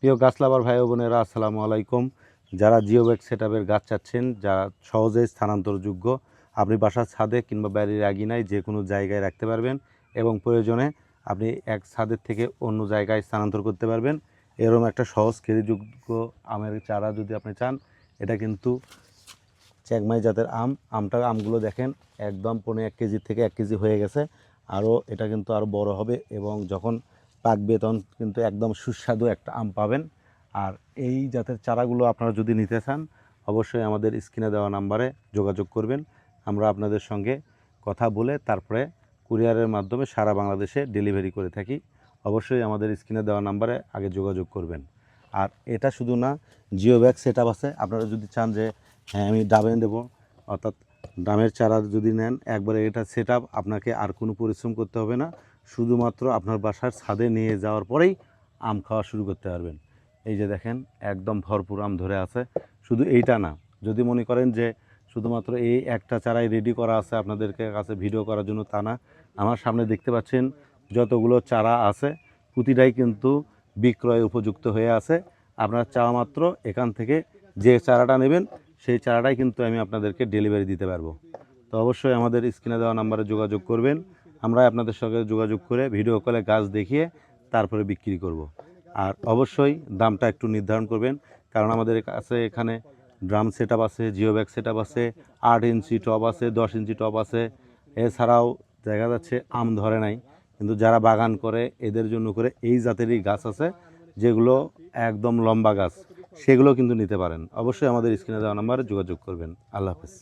প্রিয় গাছ লাভার ভাই ও বোনেরা, আসসালামু আলাইকুম। যারা জিওব্যাগ সেটআপের গাছ চাচ্ছেন, যারা সহজেই স্থানান্তরযোগ্য, আপনি বাসার ছাদে কিংবা বাড়ির আঙিনায় যে কোনো জায়গায় রাখতে পারবেন এবং প্রয়োজনে আপনি এক ছাদের থেকে অন্য জায়গায় স্থানান্তর করতে পারবেন, এরকম একটা সহজ কেরিযোগ্য আমের চারা যদি আপনি চান, এটা কিন্তু চেকমাই জাতের আমগুলো দেখেন একদম 1.5 কেজি থেকে 1 কেজি হয়ে গেছে। আরও এটা কিন্তু আরও বড় হবে এবং যখন পাকবে তখন কিন্তু একদম সুস্বাদু একটা আম পাবেন। আর এই জাতের চারাগুলো আপনারা যদি নিতে চান, অবশ্যই আমাদের স্ক্রিনে দেওয়া নাম্বারে যোগাযোগ করবেন। আমরা আপনাদের সঙ্গে কথা বলে তারপরে কুরিয়ারের মাধ্যমে সারা বাংলাদেশে ডেলিভারি করে থাকি। অবশ্যই আমাদের স্ক্রিনে দেওয়া নাম্বারে আগে যোগাযোগ করবেন। আর এটা শুধু না, জিওব্যাগ সেটআপ আছে। আপনারা যদি চান যে হ্যাঁ আমি ডাবে দেবো, অর্থাৎ ডামের চারা যদি নেন, একবারে এটা সেটআপ, আপনাকে আর কোনো পরিশ্রম করতে হবে না। শুধুমাত্র আপনার বাসার ছাদে নিয়ে যাওয়ার পরেই আম খাওয়া শুরু করতে পারবেন। এই যে দেখেন একদম ভরপুর আম ধরে আছে। শুধু এইটা না, যদি মনে করেন যে শুধুমাত্র এই একটা চারাই রেডি করা আছে আপনাদেরকে কাছে ভিডিও করার জন্য, তা না। আমার সামনে দেখতে পাচ্ছেন যতগুলো চারা আছে প্রতিটাই কিন্তু বিক্রয় উপযুক্ত হয়ে আছে। আপনার চাওয়া মাত্র এখান থেকে যে চারাটা নেবেন সেই চারাটাই কিন্তু আমি আপনাদেরকে ডেলিভারি দিতে পারবো। তো অবশ্যই আমাদের স্ক্রিনে দেওয়া নাম্বারে যোগাযোগ করবেন। আমরা আপনাদের সঙ্গে যোগাযোগ করে ভিডিও কলে গাছ দেখিয়ে তারপরে বিক্রি করব। আর অবশ্যই দামটা একটু নির্ধারণ করবেন, কারণ আমাদের কাছে এখানে ড্রাম সেটআপ আছে, জিওব্যাগ সেটআপ আছে, 8 ইঞ্চি টব আছে, 10 ইঞ্চি টব আছে। এছাড়াও দেখা যাচ্ছে আম ধরে নাই, কিন্তু যারা বাগান করে এদের জন্য করে এই জাতেরই গাছ আছে, যেগুলো একদম লম্বা গাছ, সেগুলো কিন্তু নিতে পারেন। অবশ্যই আমাদের স্ক্রিনে দেওয়া নাম্বারে যোগাযোগ করবেন। আল্লাহ হাফেজ।